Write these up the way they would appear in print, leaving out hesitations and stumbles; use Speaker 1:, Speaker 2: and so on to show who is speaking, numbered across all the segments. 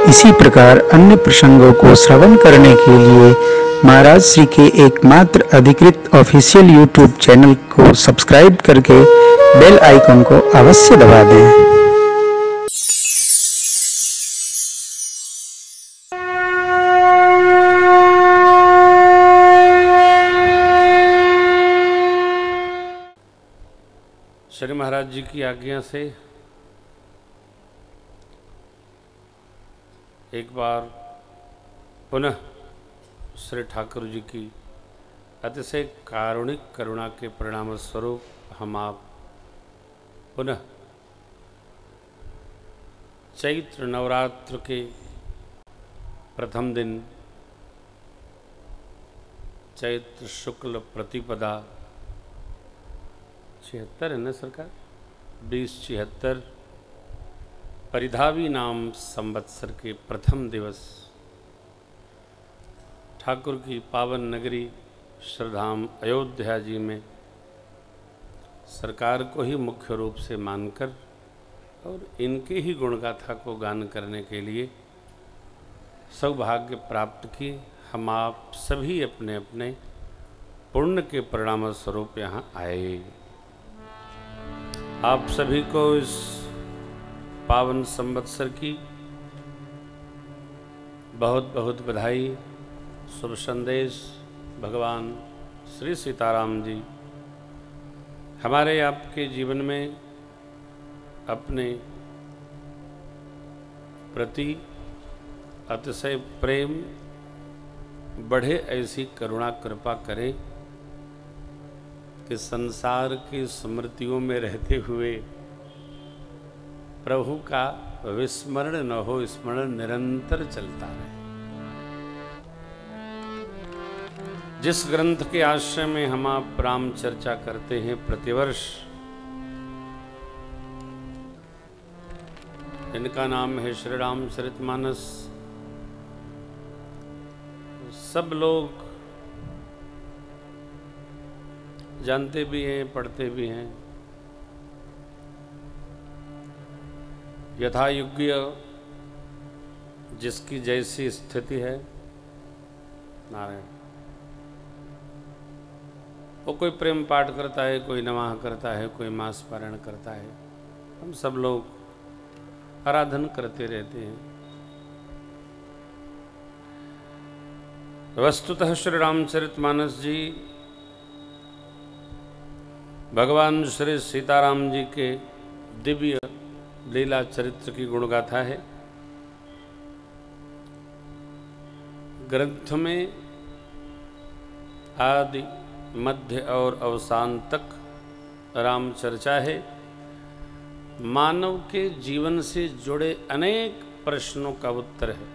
Speaker 1: इसी प्रकार अन्य प्रसंगों को श्रवण करने के लिए महाराज श्री के एकमात्र अधिकृत ऑफिशियल यूट्यूब चैनल को सब्सक्राइब करके बेल आइकन को अवश्य दबा दें।
Speaker 2: श्री महाराज जी की आज्ञा से एक बार पुनः श्री ठाकुर जी की अतिशय कारुणिक करुणा के परिणाम स्वरूप हम आप पुनः चैत्र नवरात्र के प्रथम दिन चैत्र शुक्ल प्रतिपदा 76 है ना सरकार 2076 परिधावी नाम संवत्सर के प्रथम दिवस ठाकुर की पावन नगरी श्रद्धाम अयोध्या जी में सरकार को ही मुख्य रूप से मानकर और इनके ही गुणगाथा को गान करने के लिए सौभाग्य प्राप्त किए हम आप सभी अपने अपने पुण्य के परिणाम स्वरूप यहाँ आए। आप सभी को इस पावन संवत्सर की बहुत बहुत बधाई। शुभ संदेश भगवान श्री सीताराम जी हमारे आपके जीवन में अपने प्रति अतिशय प्रेम बढ़े ऐसी करुणा कृपा करें कि संसार की स्मृतियों में रहते हुए प्रभु का विस्मरण न हो, स्मरण निरंतर चलता रहे। जिस ग्रंथ के आश्रय में हम आप राम चर्चा करते हैं प्रतिवर्ष, इनका नाम है श्री रामचरितमानस। सब लोग जानते भी हैं, पढ़ते भी हैं। यथायोग्य जिसकी जैसी स्थिति है नारायण, वो कोई प्रेम पाठ करता है, कोई नवाह करता है, कोई मास पारायण करता है। हम सब लोग आराधन करते रहते हैं। वस्तुतः श्री रामचरितमानस जी भगवान श्री सीताराम जी के दिव्य लीला चरित्र की गुणगाथा है। ग्रंथ में आदि मध्य और अवसान तक राम चर्चा है। मानव के जीवन से जुड़े अनेक प्रश्नों का उत्तर है।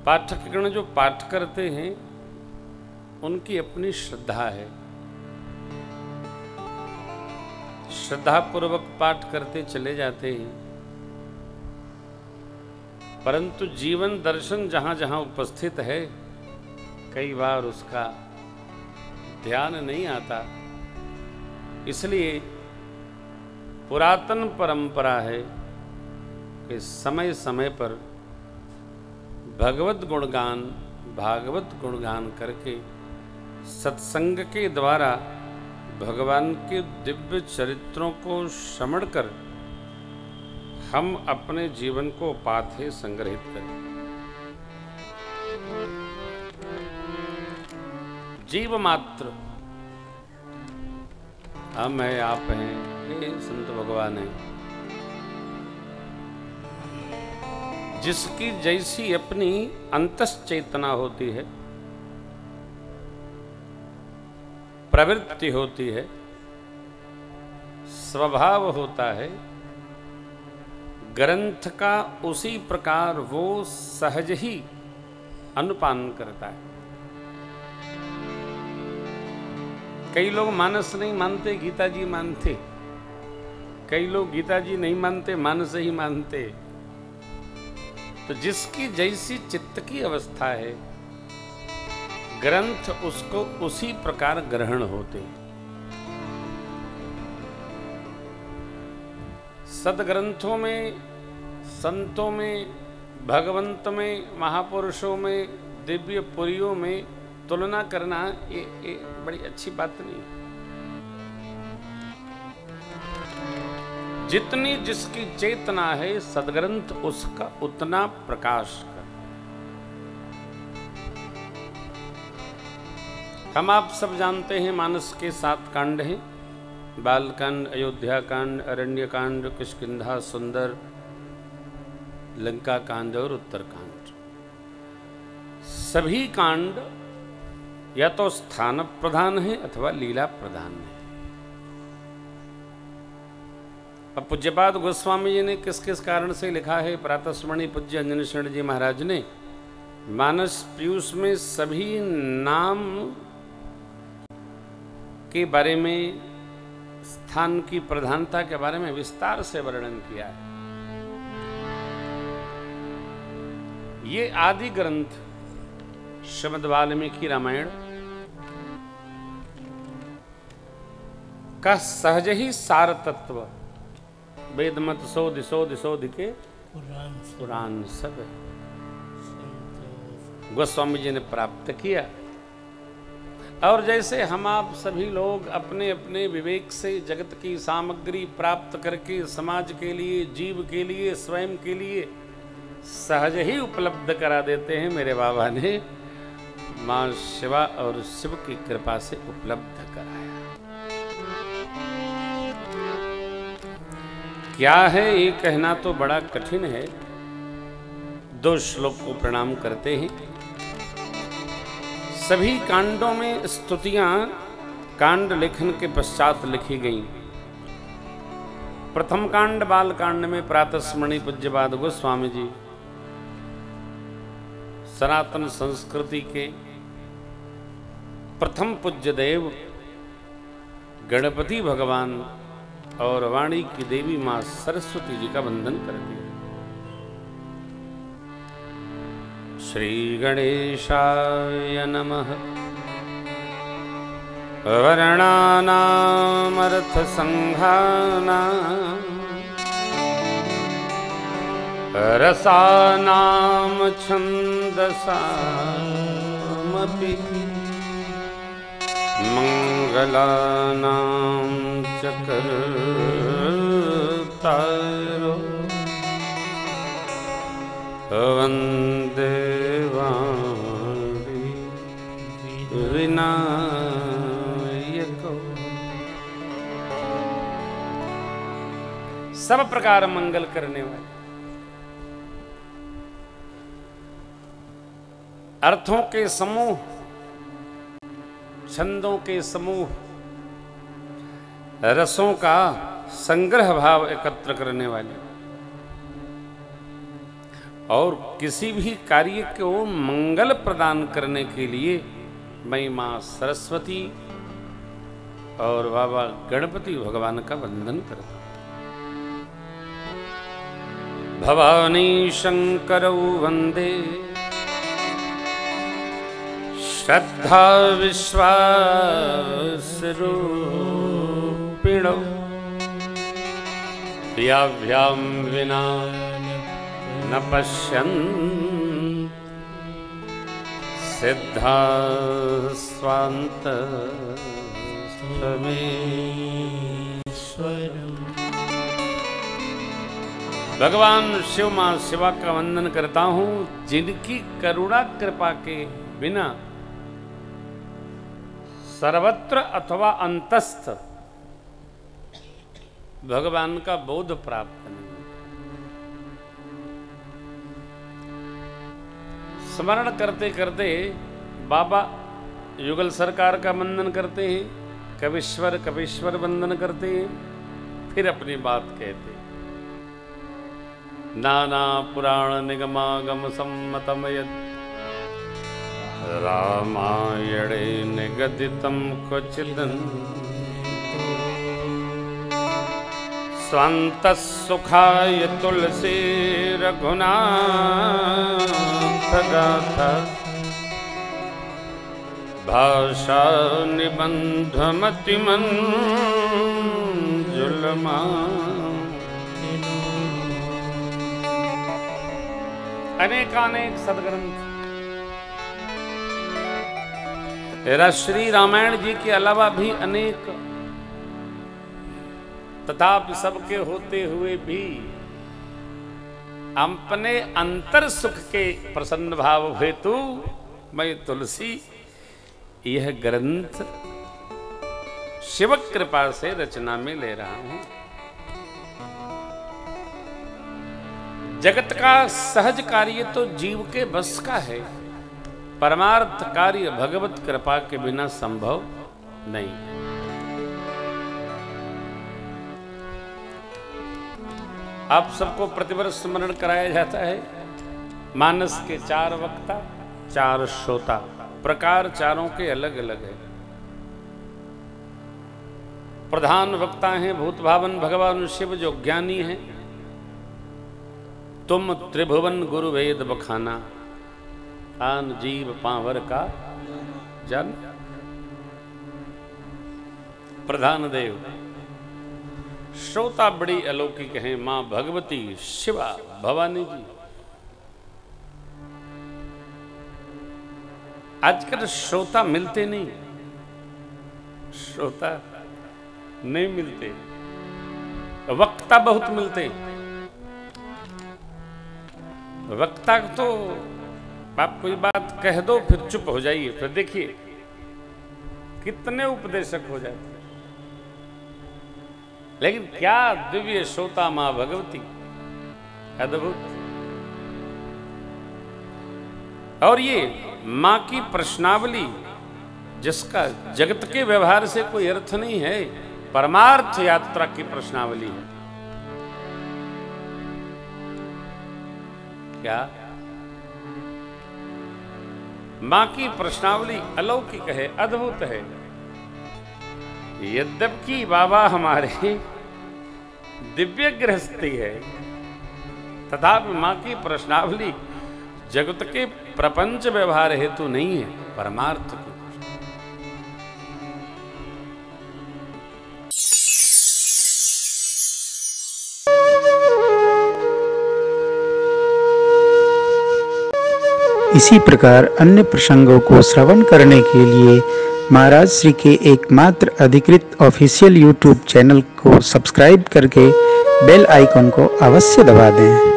Speaker 2: पाठकगण जो पाठ करते हैं उनकी अपनी श्रद्धा है, श्रद्धा पूर्वक पाठ करते चले जाते हैं, परंतु जीवन दर्शन जहां जहां उपस्थित है कई बार उसका ध्यान नहीं आता। इसलिए पुरातन परंपरा है कि समय समय पर भगवत गुणगान भागवत गुणगान करके सत्संग के द्वारा भगवान के दिव्य चरित्रों को श्रवण कर हम अपने जीवन को पाथे संग्रहित करें। जीव मात्र हम हैं, आप हैं, ये संत भगवान हैं। जिसकी जैसी अपनी अंतश्चेतना होती है, प्रवृत्ति होती है, स्वभाव होता है, ग्रंथ का उसी प्रकार वो सहज ही अनुपान करता है। कई लोग मानस नहीं मानते, गीता जी मानते। कई लोग गीता जी नहीं मानते, मानस ही मानते। तो जिसकी जैसी चित्त की अवस्था है, ग्रंथ उसको उसी प्रकार ग्रहण होते हैं। सदग्रंथों में, संतों में, भगवंत में, महापुरुषों में, दिव्य पुरियों में तुलना करना ये बड़ी अच्छी बात नहीं। जितनी जिसकी चेतना है सदग्रंथ उसका उतना प्रकाश कर। हम आप सब जानते हैं मानस के 7 कांड हैं, बालकांड, अयोध्या कांड, अरण्य कांड, किष्किंधा सुंदर, लंका कांड और उत्तरकांड। सभी कांड या तो स्थान प्रधान है अथवा लीला प्रधान है। अब पूज्यपाद गोस्वामी जी ने किस किस कारण से लिखा है? प्रातस्मरणि पूज्य अंजनी शरण जी महाराज ने मानस पीयूष में सभी नाम के बारे में, स्थान की प्रधानता के बारे में विस्तार से वर्णन किया है। ये आदि ग्रंथ श्रीमद् वाल्मीकि रामायण का सहज ही सार तत्व वेदमत शोध शोध शोध के पुराण सब है गोस्वामी जी ने प्राप्त किया। और जैसे हम आप सभी लोग अपने अपने विवेक से जगत की सामग्री प्राप्त करके समाज के लिए, जीव के लिए, स्वयं के लिए सहज ही उपलब्ध करा देते हैं, मेरे बाबा ने मां शिवा और शिव की कृपा से उपलब्ध कराया। क्या है ये कहना तो बड़ा कठिन है। 2 श्लोक को प्रणाम करते हैं। सभी कांडों में स्तुतियां कांड लेखन के पश्चात लिखी गईं। प्रथम कांड बालकांड में प्रातस्मरणि पूज्यपाद गोस्वामी जी सनातन संस्कृति के प्रथम पूज्य देव गणपति भगवान और वाणी की देवी मां सरस्वती जी का वंदन करते हैं। श्री गणेशाय नमः। वर्णानामर्थ संघानां रसानां छन्दसामपि मंगलानां च कर्तारो वन्दे वाणी विनायको। सब प्रकार मंगल करने वाले, अर्थों के समूह, छंदों के समूह, रसों का संग्रह भाव एकत्र करने वाले और किसी भी कार्य को मंगल प्रदान करने के लिए मैं मां सरस्वती और बाबा गणपति भगवान का वंदन करता हूं। भवानी शंकरौ वंदे श्रद्धा विश्वास रूपिणौ व्याभ्याम विना न पश्यन् सिद्धा स्वांत भगवान शिव मां शिवा का वंदन करता हूं, जिनकी करुणा कृपा के बिना सर्वत्र अथवा अंतस्थ भगवान का बोध प्राप्त नहीं। स्मरण करते करते बाबा युगल सरकार का वंदन करते हैं, कवीश्वर वंदन करते हैं, फिर अपनी बात कहते हैं। नाना पुराण निगमागम सम्मतम यत् रामायणे निगदितं क्वचिदन् स्वान्तः सुखाय तुलसी रघुनाथ गाथा भाषा निबंधमतिमंजुलमा अनेकानेक सदग्रंथ। श्री रामायण जी के अलावा भी अनेक, तथापि सबके होते हुए भी अपने अंतर सुख के प्रसन्न भाव हेतु मैं तुलसी यह ग्रंथ शिव कृपा से रचना में ले रहा हूं। जगत का सहज कार्य तो जीव के बस का है, परमार्थ कार्य भगवत कृपा के बिना संभव नहीं। आप सबको प्रतिवर्ष स्मरण कराया जाता है, मानस के 4 वक्ता 4 श्रोता, प्रकार चारों के अलग अलग है। प्रधान वक्ता हैं भूत भावन भगवान शिव जो ज्ञानी हैं। तुम त्रिभुवन गुरु वेद बखाना, आन जीव पांवर का जन। प्रधान देव श्रोता बड़ी अलौकिक हैं, मां भगवती शिवा भवानी जी। आजकल श्रोता मिलते नहीं, श्रोता नहीं मिलते, वक्ता बहुत मिलते। वक्ता तो आप कोई बात कह दो फिर चुप हो जाइए, फिर देखिए कितने उपदेशक हो जाते। लेकिन क्या दिव्य श्रोता मां भगवती, अद्भुत। और ये मां की प्रश्नावली जिसका जगत के व्यवहार से कोई अर्थ नहीं है, परमार्थ यात्रा की प्रश्नावली है। क्या मां की प्रश्नावली अलौकिक है, अद्भुत है। यद्यपि बाबा हमारे दिव्य गृहस्थी है, तथापि मां की प्रश्नावली जगत के प्रपंच व्यवहार हेतु नहीं है, परमार्थ की।
Speaker 1: इसी प्रकार अन्य प्रसंगों को श्रवण करने के लिए महाराज श्री के एकमात्र अधिकृत ऑफिशियल यूट्यूब चैनल को सब्सक्राइब करके बेल आइकन को अवश्य दबा दें।